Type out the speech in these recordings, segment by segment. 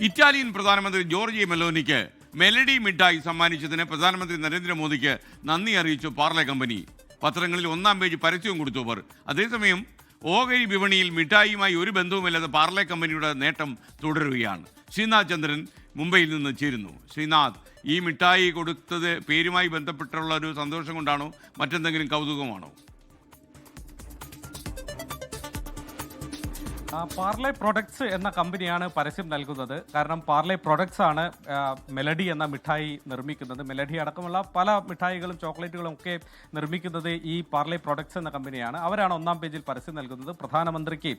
Italian പ്രധാനമന്ത്രി Georgia മെലോനിക്ക് melody മിഠായി സമ്മാനിച്ചതിന് പ്രധാനമന്ത്രി നരേന്ദ്രമോദിക്ക് നന്ദി അറിയിച്ചു പാർലെ കമ്പനി. പത്രങ്ങളിൽ 1-ാം പേജ് പരസ്യവും കൊടുത്തു അവർ. അതേസമയം ഓഹരി വിപണിയിൽ മിഠായിയുമായി ഒരു ബന്ധവുമില്ലാതെ പാർലെ കമ്പനിയുടെ നേട്ടം തുടരുകയാണ്. ശ്രീനാഥ് ചന്ദ്രൻ മുംബൈയിൽ നിന്ന് ചേരുന്നു. ശ്രീനാഥ്, ഈ മിഠായി കൊടുത്തത് പേരുമായി ബന്ധപ്പെട്ടുള്ള ഒരു സന്തോഷം കൊണ്ടാണോ മറ്റെന്തെങ്കിലും കൗതുകമാണോ? പാർലെ പ്രൊഡക്ട്സ് എന്ന കമ്പനിയാണ് പരസ്യം നൽകുന്നത്. കാരണം പാർലെ പ്രൊഡക്ട്സ് ആണ് മെലഡി എന്ന മിഠായി നിർമ്മിക്കുന്നത്. മെലഡി അടക്കമുള്ള പല മിഠായികളും ചോക്ലേറ്റുകളും ഒക്കെ നിർമ്മിക്കുന്നത് ഈ പാർലെ പ്രൊഡക്ട്സ് എന്ന കമ്പനിയാണ്. അവരാണ് 1-ാം പേജിൽ പരസ്യം നൽകുന്നത്. പ്രധാനമന്ത്രിക്ക്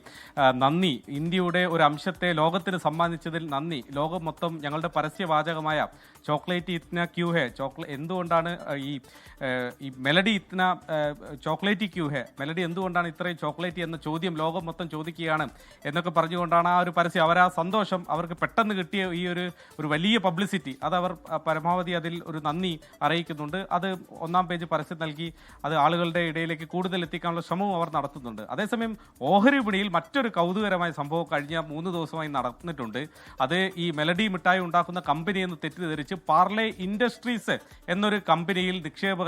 നന്ദി, ഇന്ത്യയുടെ ഒരു അംശത്തെ ലോകത്തിന് സമ്മാനിച്ചതിൽ നന്ദി, ലോകം മൊത്തം ഞങ്ങളുടെ പരസ്യവാചകമായ ചോക്ലേറ്റ് ഇത്ന ക്യൂ ഹെ, എന്തുകൊണ്ടാണ് ഈ മെലഡി ഇത്ന ചോക്ലേറ്റ് ക്യൂ ഹെ, മെലഡി എന്തുകൊണ്ടാണ് ഇത്രയും ചോക്ലേറ്റ് എന്ന ചോദ്യം ലോകം മൊത്തം ചോദിക്കുകയാണ് എന്നൊക്കെ പറഞ്ഞുകൊണ്ടാണ് ആ ഒരു പരസ്യം. അവർ ആ സന്തോഷം, അവർക്ക് പെട്ടെന്ന് കിട്ടിയ ഈ ഒരു വലിയ പബ്ലിസിറ്റി, അത് അവർ പരമാവധി അതിൽ ഒരു നന്ദി അറിയിക്കുന്നുണ്ട്. അത് 1-ാം പേജ് പരസ്യം നൽകി അത് ആളുകളുടെ ഇടയിലേക്ക് കൂടുതൽ എത്തിക്കാനുള്ള ശ്രമവും അവർ നടത്തുന്നുണ്ട്. അതേസമയം ഓഹരി വിപണിയിൽ മറ്റൊരു കൗതുകരമായ സംഭവം കഴിഞ്ഞ 3 ദിവസമായി നടന്നിട്ടുണ്ട്. അത് ഈ മെലഡി മിഠായി ഉണ്ടാക്കുന്ന കമ്പനി എന്ന് തെറ്റിദ്ധരിച്ച് പാർലെ ഇൻഡസ്ട്രീസ് എന്നൊരു കമ്പനിയിൽ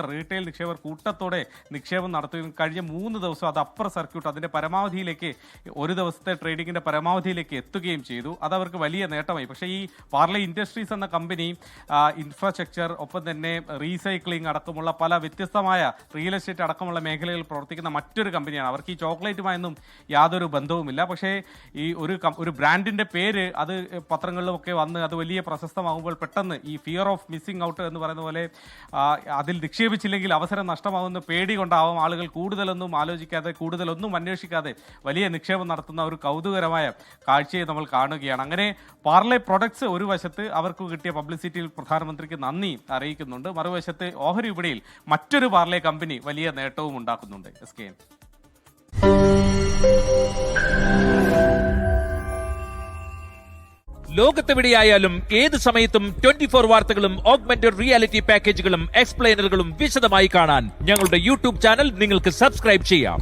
റീറ്റെയിൽ നിക്ഷേപകർ കൂട്ടത്തോടെ നിക്ഷേപം നടത്തുകയും കഴിഞ്ഞ 3 ദിവസം അത് അപ്പർ സർക്യൂട്ട്, അതിന്റെ പരമാവധിയിലേക്ക്, ഒരു ദിവസത്തെ ട്രേഡിങ്ങിന്റെ പരമാവധിയിലേക്ക് എത്തുകയും ചെയ്തു. അത് അവർക്ക് വലിയ നേട്ടമായി. പക്ഷേ ഈ പാർലെ ഇൻഡസ്ട്രീസ് എന്ന കമ്പനി ഇൻഫ്രാസ്ട്രക്ചർ, ഒപ്പം തന്നെ റീസൈക്ലിംഗ് അടക്കമുള്ള പല വ്യത്യസ്തമായ റിയൽ എസ്റ്റേറ്റ് അടക്കമുള്ള മേഖലകളിൽ പ്രവർത്തിക്കുന്ന മറ്റൊരു കമ്പനിയാണ്. അവർക്ക് ഈ ചോക്ലേറ്റുമായൊന്നും യാതൊരു ബന്ധവുമില്ല. പക്ഷേ ഈ ഒരു ബ്രാൻഡിന്റെ പേര് അത് പത്രങ്ങളിലും ഒക്കെ വന്ന് അത് വലിയ പ്രശസ്തമാകുമ്പോൾ പെട്ടെന്ന് ഈ ഫിയർ ഓഫ് മിസ്സിംഗ് ഔട്ട് എന്ന് പറയുന്ന പോലെ അതിൽ നിക്ഷേപിച്ചില്ലെങ്കിൽ അവസരം നഷ്ടമാകുന്ന പേടി കൊണ്ടാവും ആളുകൾ കൂടുതലൊന്നും ആലോചിക്കാതെ, കൂടുതലൊന്നും അന്വേഷിക്കാതെ വലിയ നിക്ഷേപം നടത്തുന്ന ഒരു കൗതുകരമായ കാഴ്ചയെ നമ്മൾ കാണുകയാണ്. അങ്ങനെ പാർലെ പ്രൊഡക്ട്സ് ഒരു വശത്ത് അവർക്ക് കിട്ടിയ പബ്ലിസിറ്റിയിൽ പ്രധാനമന്ത്രിക്ക് നന്ദി അറിയിക്കുന്നുണ്ട്, മറുവശത്ത് ഓഹരി വിപണിയിൽ മറ്റൊരു പാർലെ കമ്പനി വലിയ നേട്ടവും ഉണ്ടാക്കുന്നുണ്ട്. SKN. ലോകത്തെവിടെയായാലും ഏത് സമയത്തും 24 വാർത്തകളും ഓഗ്മെന്റഡ് റിയാലിറ്റി പാക്കേജുകളും എക്സ്പ്ലെയിനറുകളും വിശദമായി കാണാൻ ഞങ്ങളുടെ യൂട്യൂബ് ചാനൽ നിങ്ങൾക്ക് സബ്സ്ക്രൈബ് ചെയ്യാം.